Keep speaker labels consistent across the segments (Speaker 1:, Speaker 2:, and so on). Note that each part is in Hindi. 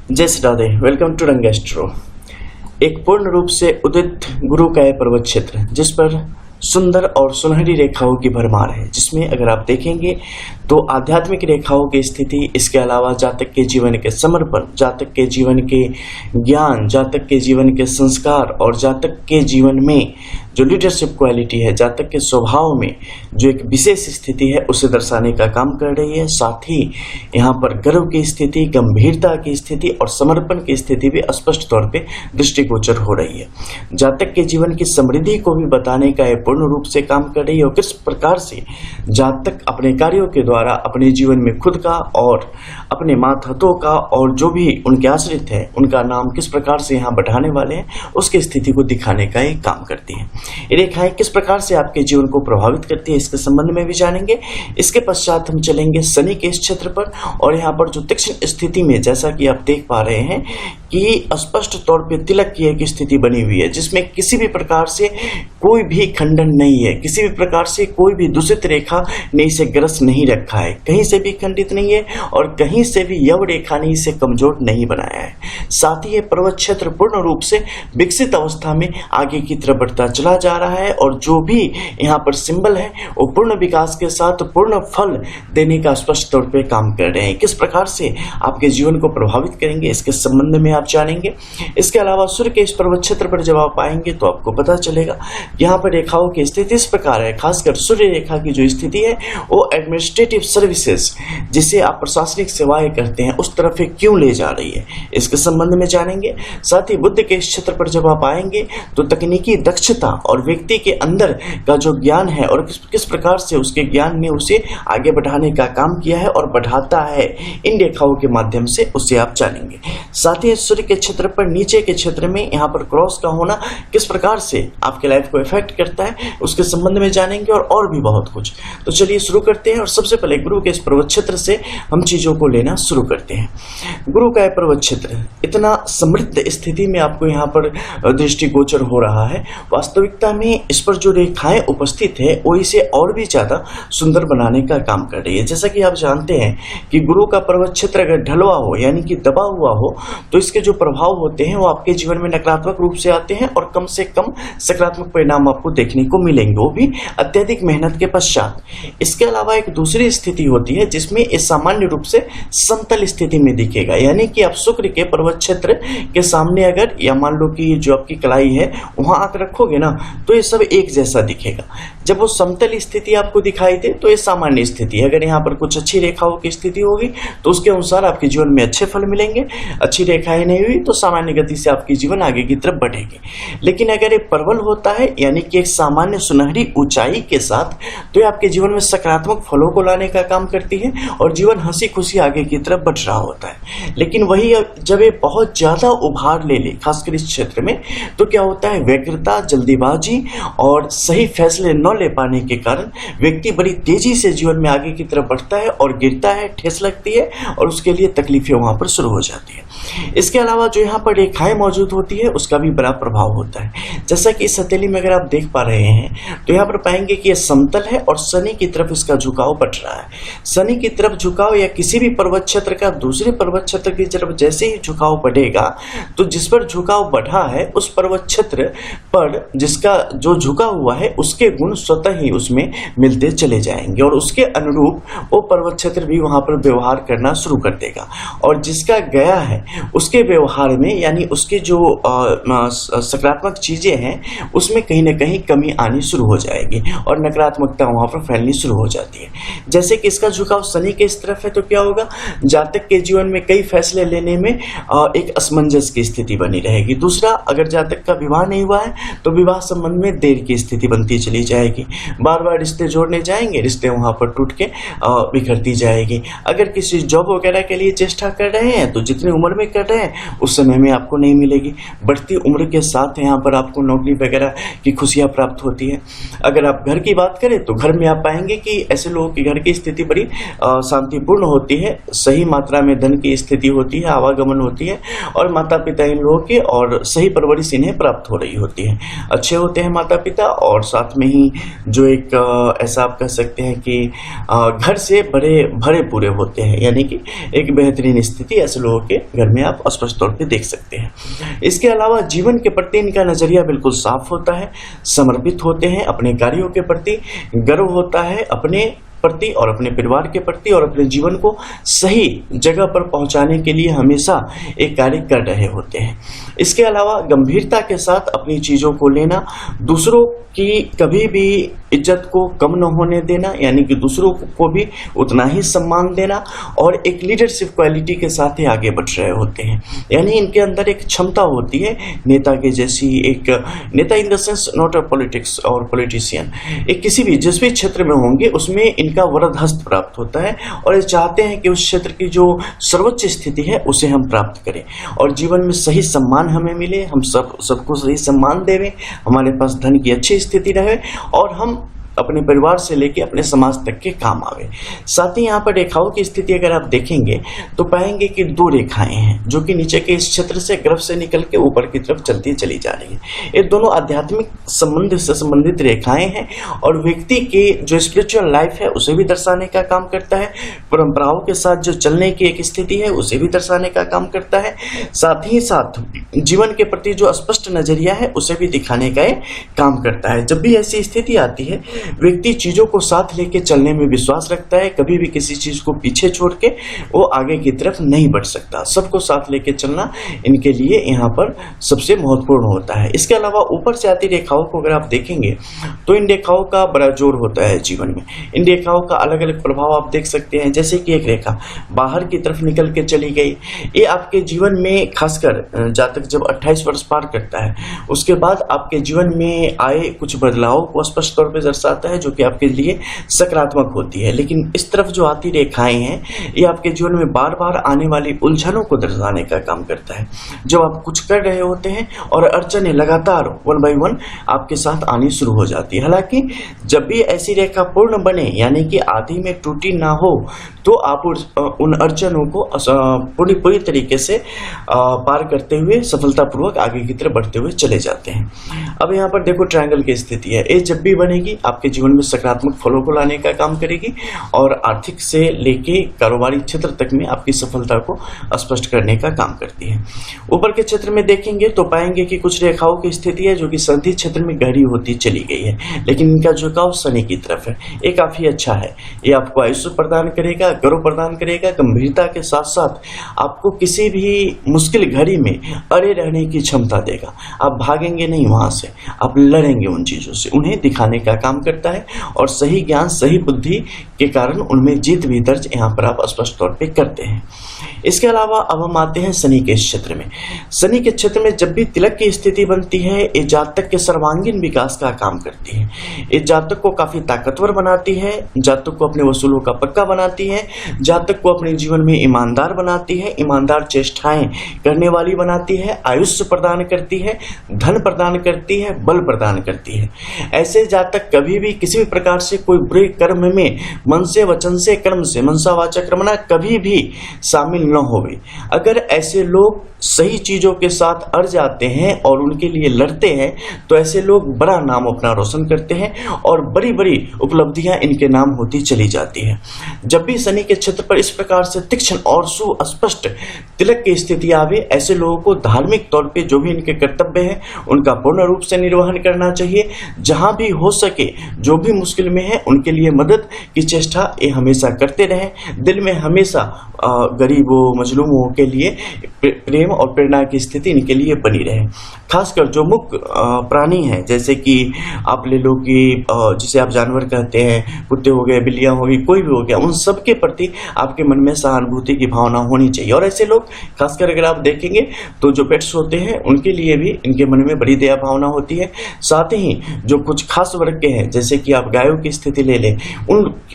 Speaker 1: जय श्री राधे। वेलकम टू रंग एस्ट्रो। एक पूर्ण रूप से उदित गुरु का यह पर्वत क्षेत्र जिस पर सुंदर और सुनहरी रेखाओं की भरमार है, जिसमें अगर आप देखेंगे तो आध्यात्मिक रेखाओं की स्थिति, इसके अलावा जातक के जीवन के समर्पण, जातक के जीवन के ज्ञान, जातक के जीवन के संस्कार और जातक के जीवन में जो लीडरशिप क्वालिटी है, जातक के स्वभाव में जो एक विशेष स्थिति है उसे दर्शाने का काम कर रही है। साथ ही यहाँ पर गर्व की स्थिति, गंभीरता की स्थिति और समर्पण की स्थिति भी स्पष्ट तौर पे दृष्टिगोचर हो रही है। जातक के जीवन की समृद्धि को भी बताने का यह पूर्ण रूप से काम कर रही है और किस प्रकार से जातक अपने कार्यों के द्वारा अपने जीवन में खुद का और अपने मातहतों का और जो भी उनके आश्रित है उनका नाम किस प्रकार से यहाँ बढ़ाने वाले हैं, उसकी स्थिति को दिखाने का ये काम करती है। ये रेखाएं किस प्रकार से आपके जीवन को प्रभावित करती है, इसके संबंध में भी जानेंगे। इसके पश्चात हम चलेंगे शनि के इस क्षेत्र पर, और यहाँ पर जो तीक्ष्ण स्थिति में जैसा कि आप देख पा रहे हैं कि स्पष्ट तौर पे तिलक की एक स्थिति बनी हुई है, जिसमें किसी भी प्रकार से कोई भी खंडन नहीं है, किसी भी प्रकार से कोई भी दूषित रेखा ने इसे ग्रस्त नहीं रखा है, कहीं से भी खंडित नहीं है और कहीं से भी यव रेखा ने इसे कमजोर नहीं बनाया है। साथ ही ये पर्वत क्षेत्र पूर्ण रूप से विकसित अवस्था में आगे की तरफ बढ़ता चला जा रहा है और जो भी यहाँ पर सिंबल है वो पूर्ण विकास के साथ पूर्ण फल देने का स्पष्ट तौर पे काम कर रहे हैं। किस प्रकार से आपके जीवन को प्रभावित करेंगे इसके संबंध में आप जानेंगे। इसके अलावा सूर्य के इस पर्वत क्षेत्र पर जब आप आएंगे तो आपको पता चलेगा यहाँ पर रेखाओं की स्थिति इस प्रकार है। खासकर सूर्य रेखा की जो स्थिति है वो एडमिनिस्ट्रेटिव सर्विसेज, जिसे आप प्रशासनिक सेवाएं करते हैं, उस तरफ क्यों ले जा रही है, इसके संबंध में जानेंगे। साथ ही बुध के इस क्षेत्र पर जब आप आएंगे तो तकनीकी दक्षता और व्यक्ति के अंदर का जो ज्ञान है और किस प्रकार से उसके ज्ञान ने उसे आगे बढ़ाने का काम किया है और बढ़ाता है, इन रेखाओं के माध्यम से उसे आप जानेंगे। साथ ही सूर्य के क्षेत्र पर नीचे के क्षेत्र में यहाँ पर क्रॉस का होना किस प्रकार से आपके लाइफ को इफेक्ट करता है उसके संबंध में जानेंगे और भी बहुत कुछ। तो चलिए शुरू करते हैं और सबसे पहले गुरु के इस पर्वत क्षेत्र से हम चीजों को लेना शुरू करते हैं। गुरु का यह पर्वत क्षेत्र इतना समृद्ध स्थिति में आपको यहाँ पर दृष्टिगोचर हो रहा है। वास्तविकता में इस पर जो रेखाएं उपस्थित है वो इसे और भी ज्यादा सुंदर बनाने का काम कर रही है। जैसा कि आप जानते हैं कि गुरु का पर्वत क्षेत्र अगर ढलवा हो यानी कि दबा हुआ हो तो इसके जो प्रभाव होते हैं वो आपके जीवन में नकारात्मक रूप से आते हैं और कम से कम सकारात्मक परिणाम आपको देखने को मिलेंगे, वो भी अत्यधिक मेहनत के पश्चात। इसके अलावा एक दूसरी स्थिति होती है जिसमें ये सामान्य रूप से समतल स्थिति में दिखेगा, यानी कि आप शुक्र के पर्वत क्षेत्र के सामने अगर या मान लो कि जो आपकी कलाई है वहां आकर रखोगे ना तो ये सब एक जैसा दिखेगा। जब वो समतल स्थिति आपको दिखाई दे तो ये सामान्य स्थिति है। अगर यहाँ पर कुछ अच्छी रेखाओं की स्थिति होगी तो उसके अनुसार आपके जीवन में अच्छे फल मिलेंगे, अच्छी रेखाएं नहीं हुई तो सामान्य गति से आपकी जीवन आगे की तरफ बढ़ेगी। लेकिन अगर ये प्रबल होता है यानी कि एक सामान्य सुनहरी ऊंचाई के साथ तो ये आपके जीवन में सकारात्मक फलों को लाने का काम करती है और जीवन हंसी खुशी आगे की तरफ बढ़ रहा होता है। लेकिन वही जब ये बहुत ज्यादा उभार ले ले खासकर इस क्षेत्र में तो क्या होता है, व्यग्रता, जल्दीबाजी और सही फैसले न ले पाने के कारण व्यक्ति बड़ी तेजी से जीवन में आगे की तरफ बढ़ता है और गिरता है, ठेस लगती है और उसके लिए तकलीफें वहां पर शुरू हो जाती है। इसके अलावा जो यहाँ पर रेखाएं मौजूद होती है उसका भी बड़ा प्रभाव होता है। जैसा कि इस हथेली में अगर आप देख पा रहे हैं तो यहाँ पर पाएंगे कि यह समतल है और शनि की तरफ इसका झुकाव बढ़ रहा है। शनि की तरफ झुकाव या किसी भी पर्वत क्षेत्र का दूसरे पर्वत क्षेत्र की तरफ जैसे ही झुकाव बढ़ेगा तो जिस पर झुकाव बढ़ा है उस पर्वत क्षेत्र पर जिसका जो झुका हुआ है उसके गुण स्वतः ही उसमें मिलते चले जाएंगे और उसके अनुरूप वो पर्वत क्षेत्र भी वहां पर व्यवहार करना शुरू कर देगा और जिसका गया है उसके व्यवहार में यानी उसके जो सकारात्मक चीजें हैं उसमें कहीं ना कहीं कमी आनी शुरू हो जाएगी और नकारात्मकता वहां पर फैलनी शुरू हो जाती है। जैसे कि इसका झुकाव शनि के इस तरफ है तो क्या होगा, जातक के जीवन में कई फैसले लेने में एक असमंजस की स्थिति बनी रहेगी। दूसरा, अगर जातक का विवाह नहीं हुआ है तो विवाह संबंध में देर की स्थिति बनती चली जाएगी, बार बार रिश्ते जोड़ने जाएंगे, रिश्ते वहां पर टूट के बिखरती जाएगी। अगर किसी जॉब वगैरह के लिए चेष्टा कर रहे हैं तो जितनी उम्र में कर रहे हैं उस समय में आपको नहीं मिलेगी। बढ़ती उम्र के साथ यहाँ पर आपको नौकरी वगैरह की खुशियां प्राप्त होती है। अगर आप घर की बात करें तो घर में आप पाएंगे कि ऐसे लोगों की घर की स्थिति बड़ी शांतिपूर्ण होती है, सही मात्रा में धन की स्थिति होती है, आवागमन होती है और माता पिता इन लोगों के और सही परवरिश इन्हें प्राप्त हो रही होती है। अच्छे होते हैं माता पिता और साथ में ही जो एक ऐसा आप कह सकते हैं कि घर से भरे पूरे होते हैं, यानी कि एक बेहतरीन स्थिति ऐसे लोगों के घर घर में आप स्पष्ट तौर पे देख सकते हैं। इसके अलावा जीवन के प्रति इनका नजरिया बिल्कुल साफ होता है, समर्पित होते हैं, अपने कार्यों के प्रति गर्व होता है, अपने प्रति और अपने परिवार के प्रति और अपने जीवन को सही जगह पर पहुंचाने के लिए हमेशा एक कार्य कर रहे होते हैं। इसके अलावा गंभीरता के साथ अपनी चीजों को लेना, दूसरों की कभी भी इज्जत को कम न होने देना, यानी कि दूसरों को भी उतना ही सम्मान देना, और एक लीडरशिप क्वालिटी के साथ ही आगे बढ़ रहे होते हैं। यानी इनके अंदर एक क्षमता होती है नेता के जैसी, एक नेता in the sense not a politics और पॉलिटिशियन, एक किसी भी जिस भी क्षेत्र में होंगे उसमें इनका वरद हस्त प्राप्त होता है और ये चाहते हैं कि उस क्षेत्र की जो सर्वोच्च स्थिति है उसे हम प्राप्त करें और जीवन में सही सम्मान हमें मिले, हम सबको सही सम्मान देवें, हमारे पास धन की अच्छी स्थिति रहे और हम अपने परिवार से लेकर अपने समाज तक के काम आवे। साथ ही यहाँ पर रेखाओं की स्थिति अगर आप देखेंगे तो पाएंगे कि दो रेखाएं हैं जो कि नीचे के इस क्षेत्र से गर्भ से निकल के ऊपर की तरफ चलती चली जा रही है। ये दोनों आध्यात्मिक संबंध से संबंधित रेखाएं हैं और व्यक्ति की जो स्पिरिचुअल लाइफ है उसे भी दर्शाने का काम करता है, परंपराओं के साथ जो चलने की एक स्थिति है उसे भी दर्शाने का काम करता है, साथ ही साथ जीवन के प्रति जो स्पष्ट नजरिया है उसे भी दिखाने का काम करता है। जब भी ऐसी स्थिति आती है व्यक्ति चीजों को साथ लेके चलने में विश्वास रखता है, कभी भी किसी चीज को पीछे छोड़ के वो आगे की तरफ नहीं बढ़ सकता। सबको साथ लेके चलना इनके लिए यहाँ पर सबसे महत्वपूर्ण होता है। इसके अलावा ऊपर से आती रेखाओं को अगर आप देखेंगे तो इन रेखाओं का बड़ा जोर होता है जीवन में। इन रेखाओं का अलग अलग प्रभाव आप देख सकते हैं, जैसे कि एक रेखा बाहर की तरफ निकल के चली गई, ये आपके जीवन में खासकर जातक जब 28 वर्ष पार करता है उसके बाद आपके जीवन में आए कुछ बदलाव को स्पष्ट तौर पर दर्शाता है जो कि आपके लिए सकारात्मक होती है। लेकिन इस तरफ जो आती रेखाएं हैं ये आपके जीवन में बार बार आने वाली उलझनों को दर्शाने का काम करता है। जब आप कुछ कर रहे होते हैं और अड़चनें लगातार वन बाय वन आपके साथ आनी शुरू हो जाती है। हालांकि जब भी ऐसी रेखा पूर्ण बने यानी कि आधी में टूटी ना हो तो आप उन अड़चनों को पूरी तरीके से पार करते हुए सफलतापूर्वक आगे की तरफ बढ़ते हुए चले जाते हैं। अब यहाँ पर देखो ट्रायंगल की स्थिति है, ये जब भी बनेगी आपके जीवन में सकारात्मक फलों को लाने का काम करेगी और आर्थिक से लेके कारोबारी क्षेत्र तक में आपकी सफलता को स्पष्ट करने का काम करती है। ऊपर के क्षेत्र में देखेंगे तो पाएंगे कि कुछ रेखाओं की स्थिति है जो कि संधि क्षेत्र में गहरी होती चली गई है, लेकिन इनका झुकाव शनि की तरफ है। ये काफी अच्छा है, ये आपको आयुष्य प्रदान करेगा, गर्व प्रदान करेगा, गंभीरता के साथ साथ आपको किसी भी मुश्किल घड़ी में अड़े रहने की क्षमता देगा। आप भागेंगे नहीं वहां से, आप लड़ेंगे उन चीजों से, उन्हें दिखाने का काम करता है और सही ज्ञान सही बुद्धि के कारण उनमें जीत भी दर्ज यहाँ पर आप स्पष्ट तौर पे करते हैं। इसके अलावा अब हम आते हैं शनि के क्षेत्र में। शनि के क्षेत्र में जब भी तिलक की स्थिति बनती है ये जातक के सर्वांगीण विकास का काम करती है। ये जातक को काफी ताकतवर बनाती है, जातक को अपने वसूलों का पक्का बनाती है, जातक को अपने जीवन में ईमानदार बनाती है, ईमानदार चेष्टाएं करने वाली बनाती है, आयुष्य प्रदान करती है, धन प्रदान करती है, बल प्रदान करती है। ऐसे जातक कभी भी किसी भी प्रकार से कोई बुरे कर्म में मन से वचन से कर्म से मनसा वाचा कर्मणा कभी भी शामिल न होवे। अगर ऐसे लोग सही चीजों के साथ अड़ जाते हैं और उनके लिए लड़ते हैं तो ऐसे लोग बड़ा नाम अपना रोशन करते हैं और बड़ी बड़ी उपलब्धियां इनके नाम होती चली जाती है। जब भी शनि के क्षेत्र पर इस प्रकार से तीक्ष्ण और सुस्पष्ट तिलक की स्थिति आवे ऐसे लोगों को धार्मिक तौर पे जो भी इनके कर्तव्य है उनका पूर्ण रूप से निर्वहन करना चाहिए। जहां भी हो सके जो भी मुश्किल में है उनके लिए मदद की चेष्टा ये हमेशा करते रहें। दिल में हमेशा गरीबों मजलूमों के लिए प्रेम और प्रेरणा की स्थिति इनके लिए बनी रहे। खासकर जो मुख्य प्राणी हैं जैसे कि आप ले लो कि जिसे आप जानवर कहते हैं, कुत्ते हो गए, बिल्लियां हो गई, कोई भी हो गया, उन सब के प्रति आपके मन में सहानुभूति की भावना होनी चाहिए। और ऐसे लोग खासकर अगर आप देखेंगे तो जो पेट्स होते हैं उनके लिए भी इनके मन में बड़ी दया भावना होती है। साथ ही जो कुछ खास वर्ग के हैं जैसे कि आप गायों की स्थिति ले लें,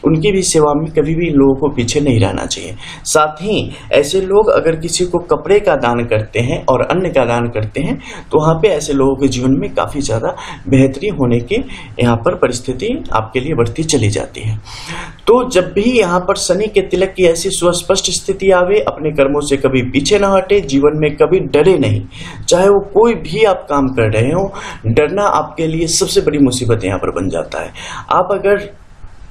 Speaker 1: उनकी भी सेवा में कभी भी लोगों को पीछे नहीं रहना चाहिए। साथ ही ऐसे लोग अगर किसी को कपड़े का दान करते हैं और अन्न का दान करते हैं तो वहां पे ऐसे लोगों के जीवन में काफी ज्यादा बेहतरी होने की यहाँ पर परिस्थिति आपके लिए बढ़ती चली जाती है। तो जब भी यहाँ पर शनि के तिलक की ऐसी सुस्पष्ट स्थिति आवे, अपने कर्मों से कभी पीछे ना हटे, जीवन में कभी डरे नहीं। चाहे वो कोई भी आप काम कर रहे हो, डरना आपके लिए सबसे बड़ी मुसीबत यहाँ पर बन जाता है। आप अगर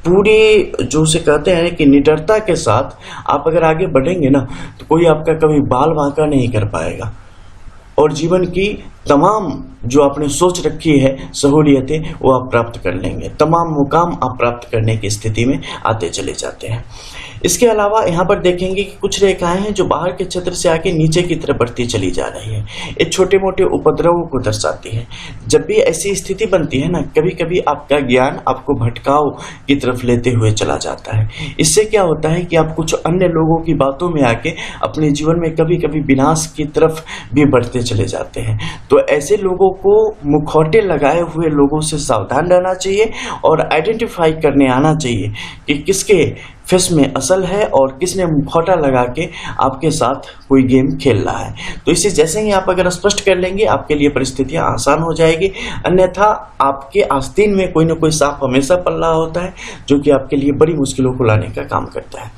Speaker 1: पूरी जो उसे कहते हैं कि निडरता के साथ आप अगर आगे बढ़ेंगे ना, तो कोई आपका कभी बाल बांका नहीं कर पाएगा और जीवन की तमाम जो आपने सोच रखी है सहूलियतें वो आप प्राप्त कर लेंगे, तमाम मुकाम आप प्राप्त करने की स्थिति में आते चले जाते हैं। इसके अलावा यहाँ पर देखेंगे कि कुछ रेखाएं हैं जो बाहर के क्षेत्र से आके नीचे की तरफ बढ़ती चली जा रही है। ये छोटे मोटे उपद्रवों को दर्शाती है। जब भी ऐसी स्थिति बनती है ना, कभी कभी आपका ज्ञान आपको भटकाव की तरफ लेते हुए चला जाता है। इससे क्या होता है कि आप कुछ अन्य लोगों की बातों में आके अपने जीवन में कभी कभी विनाश की तरफ भी बढ़ते चले जाते हैं। तो ऐसे लोगों को मुखौटे लगाए हुए लोगों से सावधान रहना चाहिए और आइडेंटिफाई करने आना चाहिए कि किसके फेस में असल है और किसने मुखौटा लगा के आपके साथ कोई गेम खेल रहा है। तो इसे जैसे ही आप अगर स्पष्ट कर लेंगे, आपके लिए परिस्थितियां आसान हो जाएगी। अन्यथा आपके आस्तीन में कोई ना कोई सांप हमेशा पल रहा होता है, जो कि आपके लिए बड़ी मुश्किलों को लाने का काम करता है।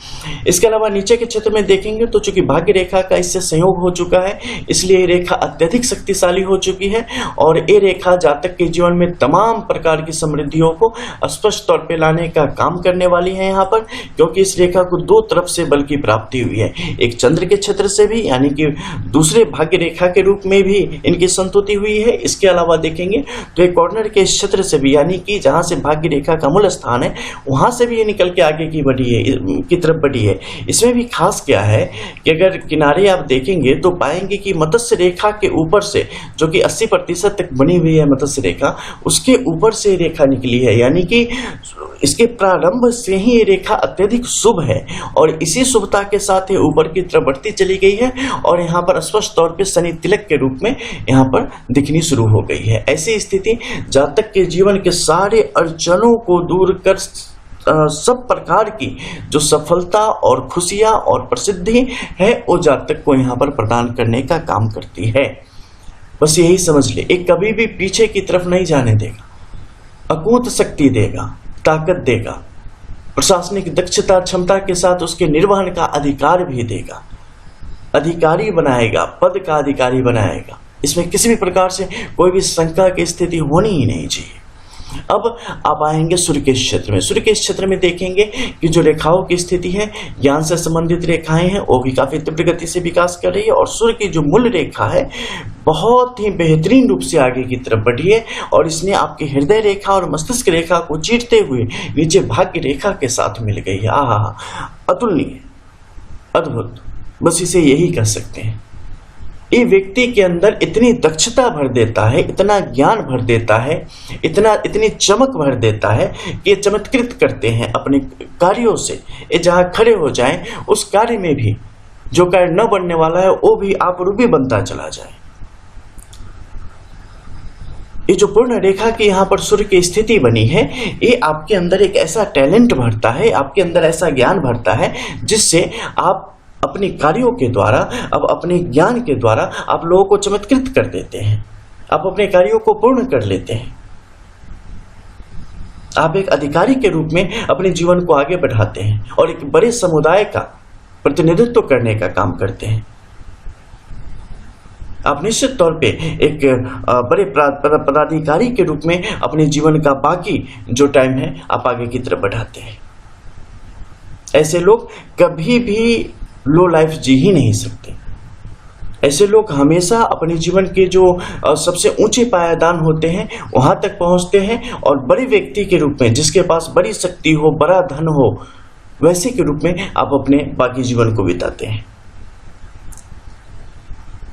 Speaker 1: इसके अलावा नीचे के क्षेत्र में देखेंगे तो चूंकि भाग्य रेखा का इससे संयोग हो चुका है, इसलिए ये रेखा अत्यधिक शक्तिशाली हो चुकी है और ये रेखा जातक के जीवन में तमाम प्रकार की समृद्धियों को स्पष्ट तौर पर लाने का काम करने वाली है यहाँ पर, क्योंकि इस रेखा को दो तरफ से बल की प्राप्ति हुई है। एक चंद्र के क्षेत्र से भी, यानी कि दूसरे भाग्य रेखा के रूप में भी इनकी संतुति हुई है। इसके अलावा देखेंगे तो एक कॉर्नर के क्षेत्र से भी, यानी कि जहां से भाग्य रेखा का मूल स्थान है वहां से भी ये निकल के आगे की तरफ बढ़ी है। इसमें भी खास क्या है कि अगर किनारे आप देखेंगे तो पाएंगे कि मत्स्य रेखा के ऊपर से, जो कि 80% तक बनी हुई है मत्स्य रेखा, उसके ऊपर से रेखा निकली है। यानी कि इसके प्रारंभ से ही ये रेखा अत्यधिक शुभ है और इसी शुभता के साथ ये ऊपर की तरफ बढ़ती चली गई है और यहाँ पर स्पष्ट तौर पे शनि तिलक के रूप में यहाँ पर दिखनी शुरू हो गई है। ऐसी स्थिति जातक के जीवन के सारे अड़चनों को दूर कर सब प्रकार की जो सफलता और खुशियां और प्रसिद्धि है वो जातक को यहाँ पर प्रदान करने का काम करती है। बस यही समझ ले, एक कभी भी पीछे की तरफ नहीं जाने देगा, अकूत शक्ति देगा, ताकत देगा, प्रशासनिक दक्षता क्षमता के साथ उसके निर्वहन का अधिकार भी देगा, अधिकारी बनाएगा, पद का अधिकारी बनाएगा। इसमें किसी भी प्रकार से कोई भी शंका की स्थिति होनी ही नहीं चाहिए। अब आप आएंगे सूर्य के क्षेत्र में। सूर्य के क्षेत्र में देखेंगे कि जो रेखाओं की स्थिति है, ज्ञान से संबंधित रेखाएं हैं, वो भी काफी तीव्र गति से विकास कर रही है और सूर्य की जो मूल रेखा है बहुत ही बेहतरीन रूप से आगे की तरफ बढ़ी है और इसने आपकी हृदय रेखा और मस्तिष्क रेखा को चीरते हुए नीचे भाग्य रेखा के साथ मिल गई है। आहा, अतुलनीय, अद्भुत, बस इसे यही कह सकते हैं। ये व्यक्ति के अंदर इतनी दक्षता भर देता है, इतना ज्ञान भर देता है, इतनी चमक भर देता है कि ये चमत्कृत करते हैं अपने कार्यों से। ये जहाँ खड़े हो जाएं, उस कार्य में भी जो कार्य न बनने वाला है वो भी आपरूपी बनता चला जाए। ये जो पूर्ण रेखा की यहाँ पर सूर्य की स्थिति बनी है, ये आपके अंदर एक ऐसा टैलेंट भरता है, आपके अंदर ऐसा ज्ञान भरता है जिससे आप अपने कार्यों के द्वारा, अब अपने ज्ञान के द्वारा आप लोगों को चमत्कृत कर देते हैं, आप अपने कार्यों को पूर्ण कर लेते हैं। आप एक अधिकारी के रूप में अपने जीवन को आगे बढ़ाते हैं और एक बड़े समुदाय का प्रतिनिधित्व करने का काम करते हैं। आप निश्चित तौर पे एक बड़े पदाधिकारी के रूप में अपने जीवन का बाकी जो टाइम है आप आगे की तरफ बढ़ाते हैं। ऐसे लोग कभी भी लो लाइफ जी ही नहीं सकते। ऐसे लोग हमेशा अपने जीवन के जो सबसे ऊंचे पायदान होते हैं वहां तक पहुंचते हैं और बड़े व्यक्ति के रूप में, जिसके पास बड़ी शक्ति हो, बड़ा धन हो, वैसे के रूप में आप अपने बाकी जीवन को बिताते हैं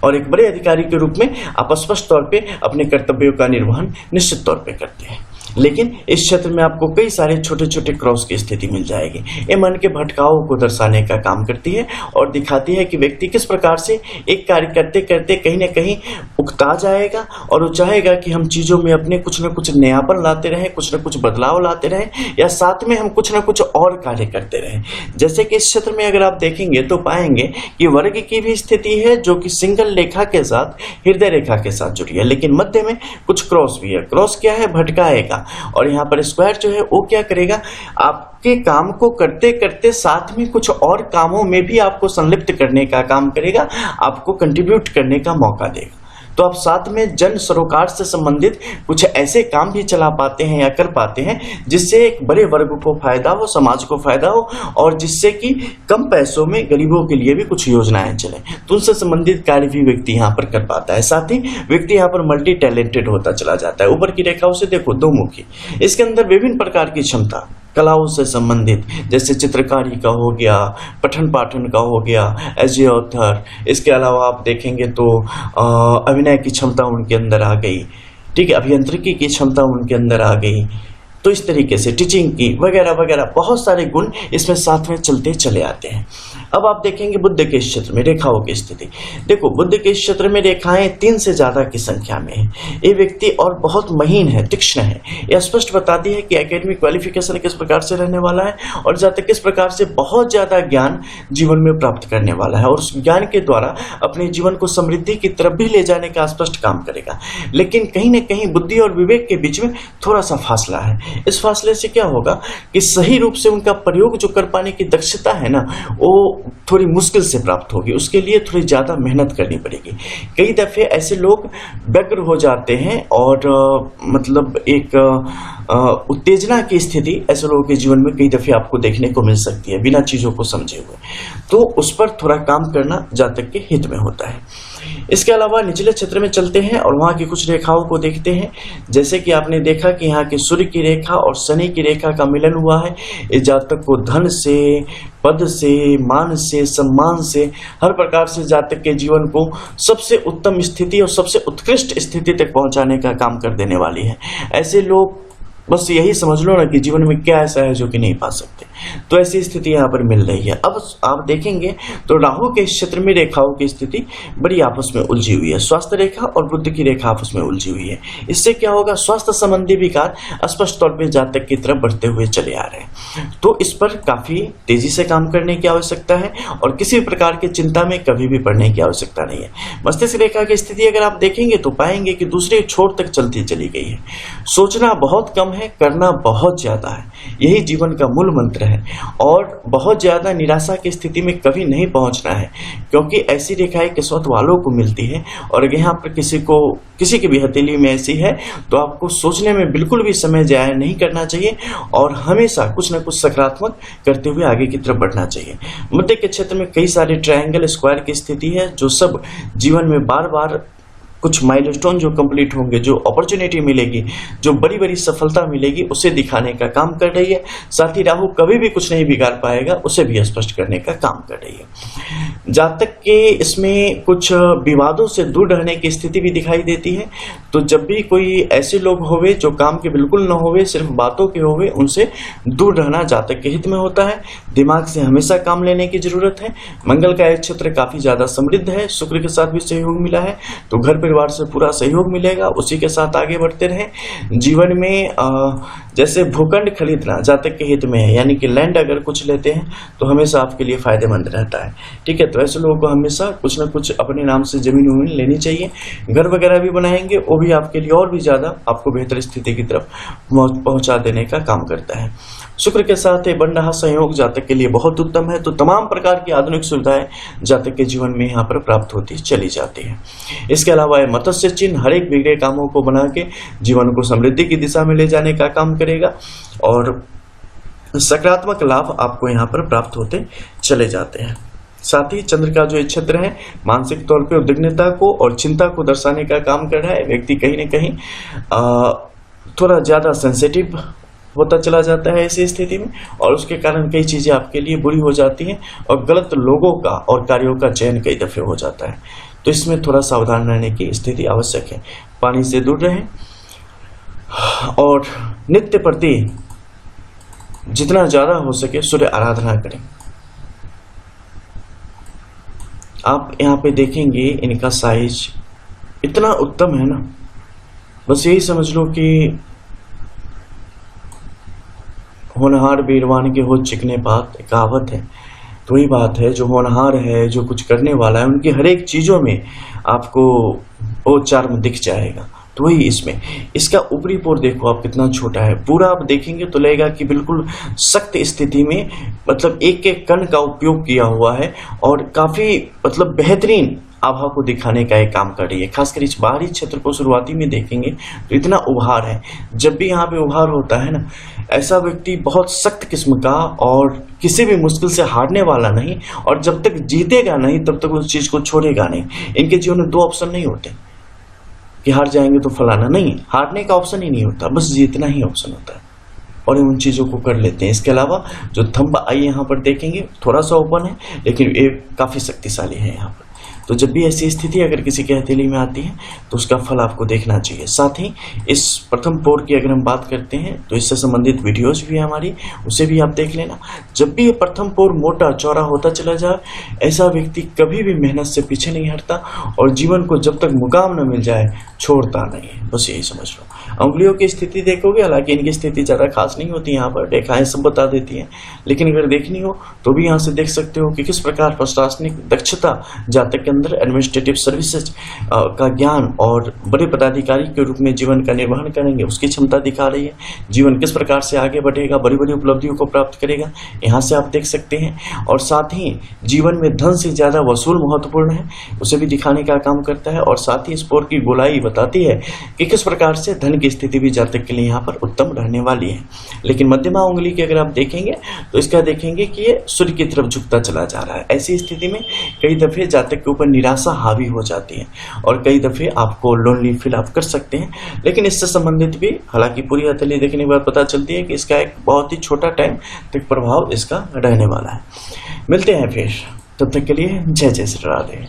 Speaker 1: और एक बड़े अधिकारी के रूप में आप स्पष्ट तौर पे अपने कर्तव्यों का निर्वहन निश्चित तौर पे करते हैं। लेकिन इस क्षेत्र में आपको कई सारे छोटे छोटे क्रॉस की स्थिति मिल जाएगी। ये मन के भटकावों को दर्शाने का काम करती है और दिखाती है कि व्यक्ति किस प्रकार से एक कार्य करते करते कहीं ना कहीं उकता जाएगा और वो चाहेगा कि हम चीज़ों में अपने कुछ न कुछ नयापन लाते रहें, कुछ न कुछ बदलाव लाते रहें या साथ में हम कुछ न कुछ और कार्य करते रहें। जैसे कि इस क्षेत्र में अगर आप देखेंगे तो पाएंगे कि वर्ग की भी स्थिति है जो कि सिंगल रेखा के साथ हृदय रेखा के साथ जुड़ी है, लेकिन मध्य में कुछ क्रॉस भी है। क्रॉस क्या है? भटकाएगा। और यहाँ पर स्क्वायर जो है वो क्या करेगा? आपके काम को करते करते साथ में कुछ और कामों में भी आपको संलिप्त करने का काम करेगा, आपको कंट्रीब्यूट करने का मौका देगा। तो आप साथ में जन सरोकार से संबंधित कुछ ऐसे काम भी चला पाते हैं या कर पाते हैं जिससे एक बड़े वर्ग को फायदा हो, समाज को फायदा हो, और जिससे कि कम पैसों में गरीबों के लिए भी कुछ योजनाएं चले। तो उनसे संबंधित कार्य भी व्यक्ति यहाँ पर कर पाता है। साथ ही व्यक्ति यहाँ पर मल्टी टैलेंटेड होता चला जाता है। ऊपर की रेखाओं से देखो, दो मुखी, इसके अंदर विभिन्न प्रकार की क्षमता, कलाओं से संबंधित, जैसे चित्रकारी का हो गया, पठन पाठन का हो गया, एज ए ऑथर। इसके अलावा आप देखेंगे तो अभिनय की क्षमता उनके अंदर आ गई, ठीक है, अभियांत्रिकी की क्षमता उनके अंदर आ गई। तो इस तरीके से टीचिंग की वगैरह वगैरह बहुत सारे गुण इसमें साथ में चलते चले आते हैं। अब आप देखेंगे बुद्ध के क्षेत्र में रेखाओं की स्थिति। देखो, बुद्ध के क्षेत्र में रेखाएं 3 से ज्यादा की संख्या में है। ये व्यक्ति और बहुत महीन है, तीक्ष्ण है। यह स्पष्ट बताती है कि एकेडमिक क्वालिफिकेशन किस प्रकार से रहने वाला है और जातक किस प्रकार से बहुत ज्यादा ज्ञान जीवन में प्राप्त करने वाला है और उस ज्ञान के द्वारा अपने जीवन को समृद्धि की तरफ भी ले जाने का स्पष्ट काम करेगा। लेकिन कहीं न कहीं बुद्धि और विवेक के बीच में थोड़ा सा फासला है। इस फासले से क्या होगा कि सही रूप से उनका प्रयोग जो कर पाने की दक्षता है ना, वो थोड़ी मुश्किल से प्राप्त होगी। उसके लिए थोड़ी ज्यादा मेहनत करनी पड़ेगी। कई दफे ऐसे लोग व्यग्र हो जाते हैं और मतलब एक उत्तेजना की स्थिति ऐसे लोगों के जीवन में कई दफे आपको देखने को मिल सकती है बिना चीजों को समझे हुए। तो उस पर थोड़ा काम करना जातक के हित में होता है। इसके अलावा निचले क्षेत्र में चलते हैं और वहां की कुछ रेखाओं को देखते हैं। जैसे कि आपने देखा कि यहाँ के सूर्य की रेखा और शनि की रेखा का मिलन हुआ है। इस जातक को धन से, पद से, मान से, सम्मान से, हर प्रकार से जातक के जीवन को सबसे उत्तम स्थिति और सबसे उत्कृष्ट स्थिति तक पहुंचाने का काम कर देने वाली है। ऐसे लोग बस यही समझ लो ना कि जीवन में क्या ऐसा है जो कि नहीं पा सकते। तो ऐसी स्थिति यहाँ पर मिल रही है। अब आप देखेंगे तो राहु के क्षेत्र में रेखाओं की स्थिति बड़ी आपस में उलझी हुई है। स्वास्थ्य रेखा और बुद्ध की रेखा आपस में उलझी हुई है। इससे क्या होगा, स्वास्थ्य संबंधी विकार स्पष्ट तौर पर जातक की तरफ बढ़ते हुए चले आ रहे हैं। तो इस पर काफी तेजी से काम करने की आवश्यकता है और किसी प्रकार की चिंता में कभी भी पड़ने की आवश्यकता नहीं है। मस्तिष्क रेखा की स्थिति अगर आप देखेंगे तो पाएंगे कि दूसरे छोर तक चलती चली गई है। सोचना बहुत कम है, करना बहुत ज्यादा है। यही जीवन का मूल मंत्र है और बहुत ज्यादा निराशा की स्थिति में कभी नहीं पहुंचना है, क्योंकि ऐसी रेखाएं किस्मत वालों को मिलती है। और अगर यहाँ पर किसी की भी हथेली में ऐसी है तो आपको सोचने में बिल्कुल भी समय जाया नहीं करना चाहिए और हमेशा कुछ न कुछ सकारात्मक करते हुए आगे की तरफ बढ़ना चाहिए। मध्य के क्षेत्र में कई सारे ट्रायंगल, स्क्वायर की स्थिति है जो सब जीवन में बार बार कुछ माइलस्टोन जो कंप्लीट होंगे, जो अपॉर्चुनिटी मिलेगी, जो बड़ी बड़ी सफलता मिलेगी, उसे दिखाने का काम कर रही है। साथ ही राहु कभी भी कुछ नहीं बिगाड़ पाएगा, उसे भी स्पष्ट करने का काम कर रही है। जातक के इसमें कुछ विवादों से दूर रहने की स्थिति भी दिखाई देती है। तो जब भी कोई ऐसे लोग होवे जो काम के बिल्कुल न होवे, सिर्फ बातों के होवे, उनसे दूर रहना जातक के हित में होता है। दिमाग से हमेशा काम लेने की जरूरत है। मंगल का एक क्षेत्र काफी ज्यादा समृद्ध है, शुक्र के साथ भी सहयोग मिला है, तो घर परिवार से पूरा सहयोग मिलेगा। उसी के साथ आगे बढ़ते रहें। जीवन में जैसे भूखंड खरीदना जातक के हित में है, यानी कि लैंड अगर कुछ लेते हैं तो हमेशा आपके लिए फायदेमंद रहता है। ठीक है, तो ऐसे लोगों को हमेशा कुछ ना कुछ अपने नाम से जमीन लेनी चाहिए। घर वगैरह भी बनाएंगे, वो भी आपके लिए और भी ज्यादा आपको बेहतर स्थिति की तरफ पहुंचा देने का काम करता है। शुक्र के साथ ये बन रहा संयोग जातक के लिए बहुत उत्तम है। तो तमाम प्रकार की आधुनिक सुविधाएं जातक के जीवन में यहाँ पर प्राप्त होती चली जाती है। इसके अलावा ये मत्स्य चिन्ह हर एक बिगड़े कामों को बना के जीवन को समृद्धि की दिशा में ले जाने का काम करेगा और सकारात्मक लाभ आपको यहाँ पर प्राप्त होते चले जाते हैं। साथ ही चंद्र का जो ये क्षेत्र है मानसिक तौर पे उद्विग्नता को और चिंता को दर्शाने का काम कर रहा है। व्यक्ति कहीं न कहीं थोड़ा ज्यादा सेंसिटिव होता चला जाता है ऐसी स्थिति में और उसके कारण कई चीजें आपके लिए बुरी हो जाती हैं और गलत लोगों का और कार्यों का चयन कई दफे हो जाता है। तो इसमें थोड़ा सावधान रहने की स्थिति आवश्यक है। पानी से दूर रहें और नित्य प्रति जितना ज्यादा हो सके सूर्य आराधना करें। आप यहाँ पे देखेंगे इनका साइज इतना उत्तम है ना, बस यही समझ लो कि होनहार बीरवान के हो चिकने बात, कहावत है। तो वही बात है, जो होनहार है, जो कुछ करने वाला है, उनकी हर एक चीजों में आपको वो चार्म दिख जाएगा। तो वही इसमें इसका ऊपरी पोर देखो आप कितना छोटा है। पूरा आप देखेंगे तो लगेगा कि बिल्कुल सख्त स्थिति में मतलब एक एक कण का उपयोग किया हुआ है और काफी मतलब बेहतरीन आभा को दिखाने का एक काम कर रही है। खासकर इस बाहरी क्षेत्र को शुरुआती में देखेंगे तो इतना उभार है। जब भी यहाँ पे उभार होता है ना, ऐसा व्यक्ति बहुत सख्त किस्म का और किसी भी मुश्किल से हारने वाला नहीं, और जब तक जीतेगा नहीं तब तक उस चीज को छोड़ेगा नहीं। इनके जीवन में दो ऑप्शन नहीं होते कि हार जाएंगे तो फलाना, नहीं, हारने का ऑप्शन ही नहीं होता, बस जीतना ही ऑप्शन होता है, और उन चीज़ों को कर लेते हैं। इसके अलावा जो थंब आई यहाँ पर देखेंगे थोड़ा सा ओपन है, लेकिन ये काफ़ी शक्तिशाली है यहाँ पर। तो जब भी ऐसी स्थिति अगर किसी के हथेली में आती है तो उसका फल आपको देखना चाहिए। साथ ही इस प्रथम पोर की अगर हम बात करते हैं तो इससे संबंधित वीडियोज भी है हमारी, उसे भी आप देख लेना। जब भी ये प्रथम पोर मोटा चौड़ा होता चला जाए, ऐसा व्यक्ति कभी भी मेहनत से पीछे नहीं हटता, और जीवन को जब तक मुकाम न मिल जाए छोड़ता नहीं है, बस यही समझ लो। अंगुलियों की स्थिति देखोगे, हालांकि इनकी स्थिति ज़्यादा खास नहीं होती, यहाँ पर रेखाएं सब बता देती हैं, लेकिन अगर देखनी हो तो भी यहाँ से देख सकते हो कि किस प्रकार प्रशासनिक दक्षता जातक के अंदर एडमिनिस्ट्रेटिव सर्विसेज का ज्ञान और बड़े पदाधिकारी के रूप में जीवन का निर्वहन करेंगे उसकी क्षमता दिखा रही है। जीवन किस प्रकार से आगे बढ़ेगा, बड़ी बड़ी उपलब्धियों को प्राप्त करेगा, यहाँ से आप देख सकते हैं। और साथ ही जीवन में धन से ज़्यादा वसूल महत्वपूर्ण है, उसे भी दिखाने का काम करता है। और साथ ही स्पोर की गोलाई बताती है कि किस प्रकार से धन की स्थिति भी जातक के लिए यहाँ पर उत्तम रहने वाली है। लेकिन मध्यमा उंगली की अगर आप देखेंगे तो इसका देखेंगे कि ये सूर्य की तरफ झुकता चला जा रहा है। ऐसी स्थिति में कई दफे जातक के ऊपर निराशा हावी हो जाती है, और कई दफे आपको लोनली फील आप कर सकते हैं। लेकिन इससे संबंधित भी हालांकि पूरी हथेली देखने के बाद पता चलती है कि इसका एक बहुत ही छोटा टाइम तक प्रभाव इसका रहने वाला है। मिलते हैं फिर, तब तक के लिए जय जय श्री राधे।